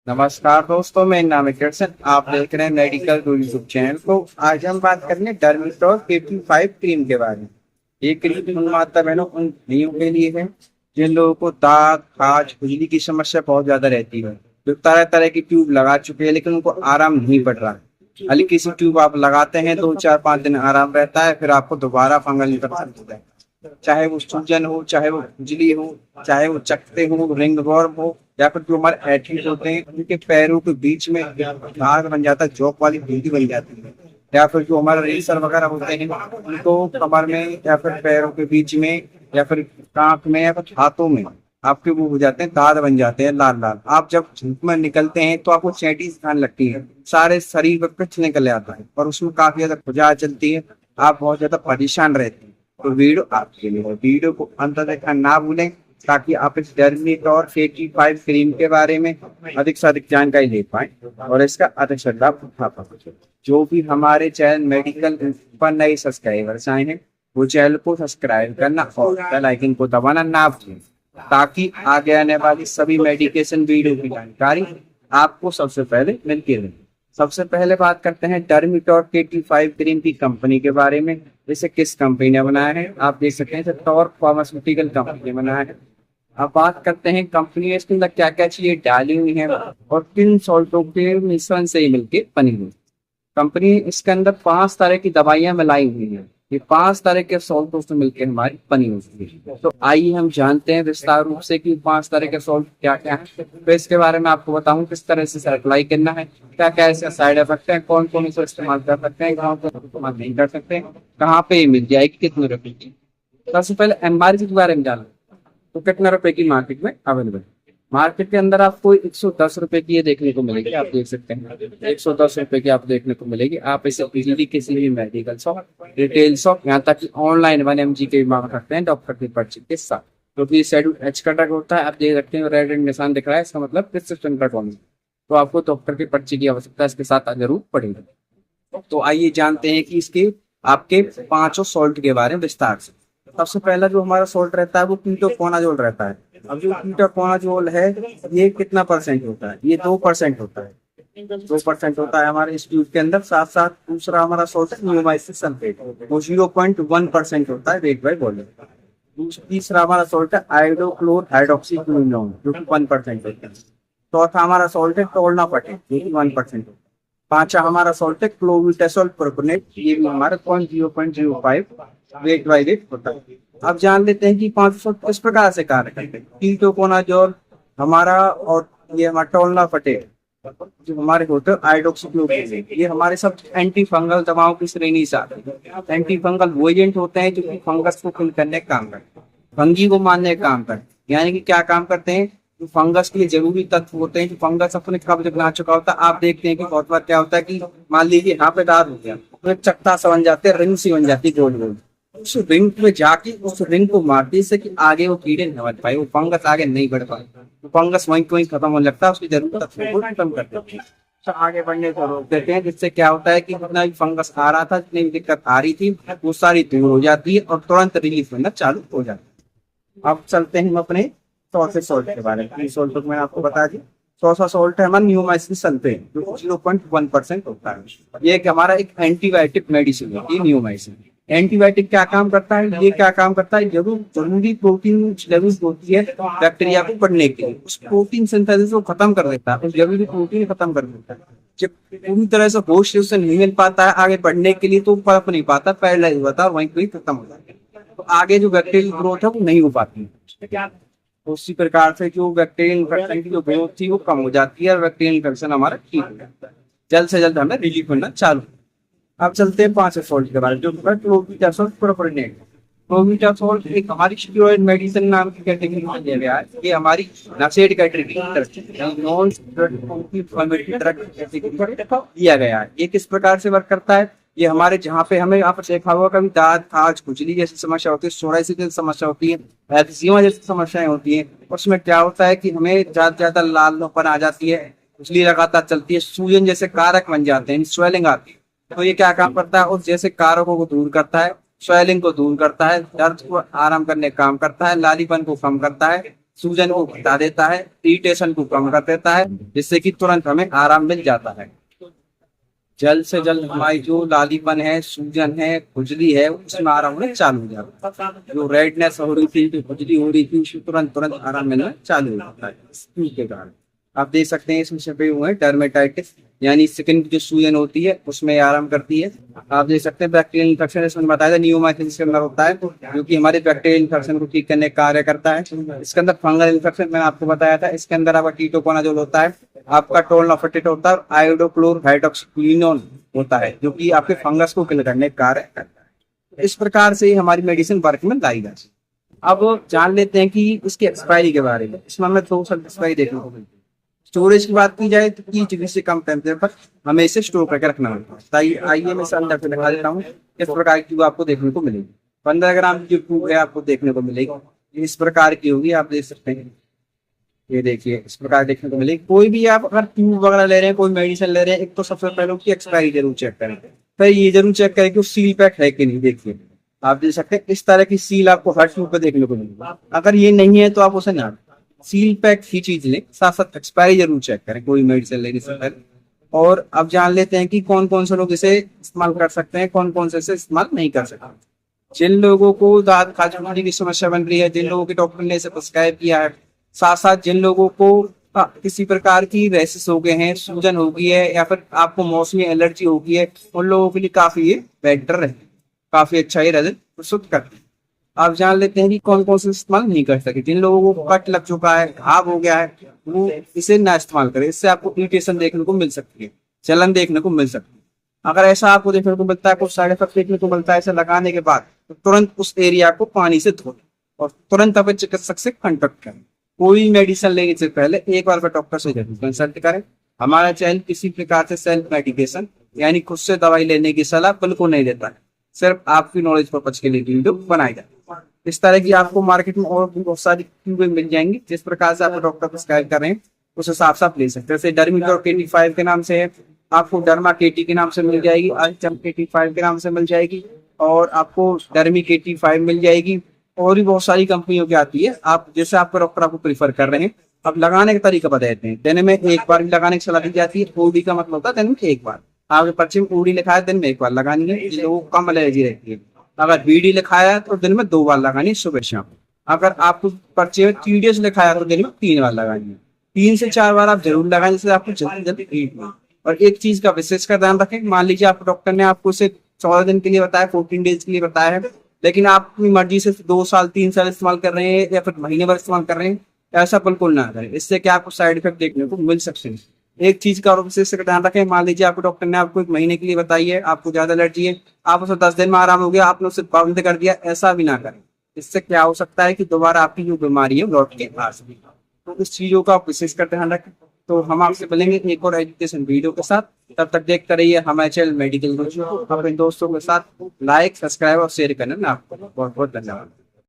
नमस्कार दोस्तों, मेरा नाम है कृष्ण। आप देख रहे हैं मेडिकल गुरु यूट्यूब चैनल को। आज हम बात करेंगे डर्मिटॉल 85 क्रीम के बारे में। ये क्रीम उन माता बहनों उन स्त्रियों के लिए है जिन लोगों को दाग, खाज, खुजली की समस्या बहुत ज्यादा रहती है, जो तरह तरह की ट्यूब लगा चुके हैं लेकिन उनको आराम नहीं पड़ रहा है। हल्की सी ट्यूब आप लगाते हैं, 2 4 5 दिन आराम रहता है, फिर आपको दोबारा फंगल इन्फेक्शन होता है। चाहे वो सूजन हो, चाहे वो खुजली हो, चाहे वो चकते हो, रिंग वर्म हो, या फिर जो हमारे एथलीट होते हैं उनके पैरों के बीच में दाग बन जाता है, जॉब वाली धूली बन जाती है। या फिर जो हमारे रेसर वगैरह होते हैं उनको कमर में या फिर पैरों के बीच में या फिर कांख में या फिर हाथों में आपके वो हो जाते हैं, दाग बन जाते हैं लाल लाल। आप जब धूप में निकलते हैं तो आपको चैंटी खान लगती है, सारे शरीर पर पिच निकल आता है और उसमें काफी ज्यादा खुजली चलती है। आप बहुत ज्यादा परेशान रहते हैं। तो वीडियो आपके लिए है, वीडियो को अंत तक देखना ना भूलें ताकि आप इस डर्मीटॉल 85 क्रीम के बारे में अधिक से अधिक जानकारी ले पाए और इसका अधिक से लाभ उठा पाए। जो भी हमारे चैनल मेडिकल पर नए सब्सक्राइबर्स आए हैं वो चैनल को सब्सक्राइब करना और बेल आइकन को दबाना ना भूलें ताकि आगे आने वाली सभी मेडिकेशन वीडियो की जानकारी आपको सबसे पहले मिलती रहे। सबसे पहले बात करते हैं डर्मिटॉल 85 क्रीम की कंपनी के बारे में। इसे किस कंपनी ने बनाया है, आप देख सकते हैं टॉर फार्मास्यूटिकल कंपनी ने बनाया है। अब बात करते हैं कंपनी इसके अंदर क्या क्या चीजें डाली हुई हैं और किन सॉल्टों के मिश्रण से ही मिलकर बनी हुई। कंपनी इसके अंदर 5 तरह की दवाइयां मिलाई हुई हैं। ये 5 तरह के सॉल्टों से मिलकर हमारी बनी हुई है। तो आइए हम जानते हैं विस्तार रूप से कि 5 तरह के सॉल्ट क्या क्या है। तो इसके बारे में आपको बताऊं किस तरह से अप्लाई करना है, क्या क्या इसका साइड इफेक्ट है, कौन कौन इसे इस्तेमाल कर सकते हैं, कौन कौन इस्तेमाल नहीं कर सकते, कहाँ पे ये मिल जाएगी, कितने रुपए की। सबसे पहले एमआरपी के बारे में जाना। तो कितने रुपए की मार्केट में अवेलेबल। मार्केट के अंदर आपको 110 रुपए की ये देखने को मिलेगी, आप देख सकते हैं 110 रुपए की आप देखने को मिलेगी। आप इसे इजीली किसी भी मेडिकल शॉप, रिटेल शॉप, यहाँ तक कि ऑनलाइन 1 mg के भी मांग सकते हैं डॉक्टर की पर्ची के साथ। क्योंकि शेड्यूल एच का टग होता है, आप देख सकते हैं रेड निशान दिख रहा है, इसका मतलब प्रिस्क्रिप्शन का कौन है। तो आपको डॉक्टर की पर्ची की आवश्यकता इसके साथ जरूर पड़ेगी। तो आइए जानते हैं कि इसके आपके 5 सॉल्ट के बारे में विस्तार से। सबसे पहला जो हमारा सॉल्ट रहता है वो कीटोकोनाजोल रहता है। अब जो कीटोकोनाजोल है ये कितना परसेंट होता है, ये 2% होता है। 2% होता है हमारे इंस्टीट्यूट के अंदर। साथ साथ दूसरा हमारा सॉल्ट है नियोमाइसिन सल्फेट, वो 0.1% होता है वेट बाय वॉल्यूम। तीसरा हमारा सॉल्ट है आयोडोक्लोर हाइड्रोक्सीक्विनोन जो कि 1% होता है। चौथा हमारा सॉल्ट है टोल्नापटेट जो कि 1% होता है। पांचवा हमारा सॉल्ट है क्लोविटासोल प्रोपेनेट, ये भी हमारा 0.05 वेट बाय वेट होता है। अब जान लेते हैं कि 500 किस प्रकार से कार्य करते हैं। कीटोकोनाजोल हमारा और ये हमारा टोल्नापटेट जो हमारे होते हैं आइडोक्सीक्लोरोक्विन, ये हमारे सब एंटी फंगल दवाओं की श्रेणी से आते हैं। एंटी फंगल वो एजेंट होते हैं जो कि फंगस को किल करने का काम करते हैं, फंगी को मारने का काम करते हैं। यानी कि क्या काम करते हैं, जो फंगस के लिए जरूरी तत्व होते हैं, जो फंगस अपने कब्जे बना चुका होता है। आप देखते हैं कि बहुत बार क्या होता है कि मान लीजिए यहाँ पे दाग हो गया, तो चकता सा बन जाते हैं, रिंग सी बन जाती है गोल गोल। उस रिंग में जाके उस रिंग को मारती है कि आगे वो कीड़े न बढ़ पाए, वो फंगस आगे नहीं बढ़ पाए, तो फंगस वहीं वहीं खत्म होने लगता है, उसकी जरूरत को खत्म कर देते हैं, तो आगे बढ़ने को रोक देते हैं। जिससे क्या होता है कि जितना भी फंगस आ रहा था, जितनी भी दिक्कत आ रही थी, वो सारी दूर हो जाती है और तुरंत रिलीफ मिलना चालू हो जाता है। अब चलते हैं हम अपने चौथे सॉल्ट के बारे में। सॉल्ट को मैंने आपको बता दिया। चौथा सॉल्ट है हमारा नियोमाइसिन सल्फेट जो 0.1% होता है। ये एक हमारा एक एंटीबायोटिक मेडिसिन होती है नियोमाइसिन। एंटीबायोटिक क्या काम करता है, ये क्या काम करता है, जरूरी प्रोटीन जरूरत होती है बैक्टीरिया को बढ़ने के लिए, उस प्रोटीन सिंथेसिस को खत्म कर देता है, उस जरूरी प्रोटीन खत्म कर देता है। जब पूरी तरह से होश उससे नहीं मिल पाता है आगे बढ़ने के लिए तो पनप नहीं पाता, पैरालाइज होता है, वहीं कोई खत्म हो जाता है, तो आगे जो बैक्टीरियल ग्रोथ है वो नहीं हो पाती है। तो उसी प्रकार से जो बैक्टीरियल इन्फेक्शन की जो ग्रोथ थी वो कम हो जाती है और बैक्टीरियल इन्फेक्शन हमारा ठीक हो जाता है, जल्द से जल्द हमें रिलीफ मिलना चालू। अब चलते हैं 5 सॉल्ट के बारे में, जो क्लोविटासोल प्रोपेनेट। क्लोविटासोल एक हमारी स्टेरॉइड मेडिसिन नाम की कैटेगरी में दिया गया है। ये हमारी नशेड कैटेगरी नॉन ड्रग दिया गया है। ये किस प्रकार से वर्क करता है, ये हमारे जहाँ पे हमें यहाँ पर देखा हुआ कभी दाद, खाज, खुजली जैसी समस्या होती है, सोराइसिस जैसी समस्या होती है, एक्जिमा जैसी समस्याएं होती है, उसमें क्या होता है कि हमें ज्यादा लालपन आ जाती है, खुजली लगातार चलती है, सूजन जैसे कारक बन जाते हैं, स्वेलिंग आती है। तो ये क्या काम करता है, उस जैसे कारकों को दूर करता है, स्वेलिंग को दूर करता है, दर्द को आराम करने का काम करता है, लालीपन को कम करता है, सूजन को घटा देता है, इरिटेशन को कम कर देता है, जिससे कि तुरंत हमें आराम मिल जाता है। जल्द से जल्द हमारी जो लालीपन है, सूजन है, खुजली है, उसमें आराम होना चालू हो जाता है। जो रेडनेस हो रही थी, जो खुजली हो रही थी, उसमें तुरंत तुरंत आराम मिलना चालू हो जाता है इसके कारण। आप देख सकते हैं इसमें छपे हुए हैं डर्मेटाइटिस, यानी स्किन की जो सूजन होती है उसमें आराम करती है। आप देख सकते हैं बैक्टीरियल इन्फेक्शन, इसमें बताया था नियोमाइसिन इसके अंदर होता है, जो कि हमारे बैक्टीरियल इन्फेक्शन को ठीक करने का कार्य करता है। इसके अंदर फंगल इन्फेक्शन मैंने आपको बताया था, इसके अंदर आपका कीटोकोनाजोल होता है, आपका टोलनाफेटेट होता है, आयोडोक्लोर हाइड्रोक्सीक्विनोन होता है, जो कि आपके फंगस को किल करने का कार्य करता है। इस प्रकार से हमारी मेडिसिन वर्क में लाई जाती है। अब जान लेते हैं कि इसकी एक्सपायरी के बारे में। इसमें हमें 2 साल एक्सपायरी देखने को मिलती है। स्टोरेज की बात की जाए तो 30 डिग्री से कम टेम्परेचर पर हमें इसे स्टोर करके रखना होता है। आइए मैं इसे अंदर से दिखा देता हूँ। इस प्रकार की आपको देखने को मिलेगी। 15 ग्राम की जो ट्यूब है आपको देखने को मिलेगी, इस प्रकार की होगी, आप देख सकते हैं। ये देखिए इस प्रकार देखने को मिलेगी। कोई भी आप अगर ट्यूब वगैरह ले रहे हैं, कोई मेडिसिन ले रहे हैं, एक तो सबसे पहले उसकी एक्सपायरी जरूर चेक करें, फिर ये जरूर चेक करें कि वो सील पैक है कि नहीं। देखिए आप देख सकते हैं इस तरह की सील आपको हर ट्यूब पे देखने को मिलेगी। अगर ये नहीं है तो आप उसे ना सील पैक ही चीज लें, साथ साथ एक्सपायरी जरूर चेक करें कोई मेडिसिन लेने से पहले। और अब जान लेते हैं कि कौन कौन से लोग इसे इस्तेमाल कर सकते हैं, कौन कौन से इसे इस्तेमाल नहीं कर सकते। जिन लोगों को दांत खाजन की समस्या बन रही है, जिन लोगों के डॉक्टर ने इसे प्रिस्क्राइब किया है, साथ साथ जिन लोगों को किसी प्रकार की रैशेस हो गए हैं, सूजन हो गई है, या फिर आपको मौसमी एलर्जी हो गई है, उन लोगों के लिए काफी ये बेटर है, काफी अच्छा ये रिजल्ट प्रस्तुत करते हैं। आप जान लेते हैं कि कौन कौन से इस्तेमाल नहीं कर सके। जिन लोगों को कट लग चुका है, घाव हो गया है, वो इसे ना इस्तेमाल करें। इससे आपको इरिटेशन देखने को मिल सकती है, जलन देखने को मिल सकती है। अगर ऐसा आपको देखने को मिलता है, कुछ साइड इफेक्ट देखने को मिलता है इसे लगाने के बाद, तो तुरंत उस एरिया को पानी से धो और तुरंत अपने चिकित्सक से कॉन्टेक्ट करें। कोई मेडिसिन लेने से पहले एक बार डॉक्टर से जरूर कंसल्ट करें। हमारा चैनल किसी प्रकार से सेल्फ मेडिकेशन यानी खुद से दवाई लेने की सलाह बिल्कुल नहीं देता है, सिर्फ आपकी नॉलेज पर्पज के लिए वीडियो बनाई जाती है। इस तरह की आपको मार्केट में और भी बहुत सारी ट्यूबें मिल जाएंगी, जिस प्रकार से आपको डॉक्टर प्रिस्क्राइब कर रहे हैं उस हिसाब से आप ले सकते हैं। जैसे डर्मिटोर KT5 के नाम से है, आपको डर्मा KT के नाम से मिल जाएगी, अल्चम KT5 के नाम से मिल जाएगी, और आपको डर्मी KT5 मिल जाएगी, और भी बहुत सारी कंपनियों की आती है। आप जैसे आपको डॉक्टर आपको प्रीफर कर रहे हैं। अब लगाने का तरीका बता देते हैं। दिन में एक बार भी लगाने की सलाह दी जाती है। ओडी का मतलब होता है दिन में एक बार। आपके पर्चे में ओडी लिखा है दिन में एक बार लगानी है, जिन लोगों को कम एलर्जी रहती है। अगर बीडी लिखाया है तो दिन में 2 बार लगानी है, सुबह शाम। अगर आपको पर्चे में TDS लिखाया है तो दिन में 3 बार लगानी है। 3 से 4 बार आप जरूर लगाएं, जिससे आपको जल्दी जल्दी ठीक हो। और एक चीज का विशेष का ध्यान रखें, मान लीजिए आपको डॉक्टर ने आपको इसे 14 दिन के लिए बताया, 14 डेज के लिए बताया है, लेकिन आप अपनी मर्जी से 2 साल 3 साल इस्तेमाल कर रहे हैं या फिर महीने भर इस्तेमाल कर रहे हैं, ऐसा बिल्कुल ना करें। इससे क्या आपको साइड इफेक्ट देखने को मिल सकते हैं। एक चीज का और विशेष ध्यान रखें, मान लीजिए आपको डॉक्टर ने आपको 1 महीने के लिए बताई है, आपको ज्यादा एलर्जी है, आप उसे 10 दिन में आराम हो गया, आपने उसे बंद कर दिया, ऐसा भी ना करें। इससे क्या हो सकता है कि दोबारा आपकी जो बीमारी है लौट के आ सकती है। तो इस चीजों का आप विशेष कर ध्यान रखें। तो हम आपसे मिलेंगे एक और एजुकेशन वीडियो के साथ। तब तक देखते रहिए हमारे चैनल मेडिकल गुरु। अपने दोस्तों के साथ लाइक, सब्सक्राइब और शेयर करना। आपको बहुत बहुत धन्यवाद।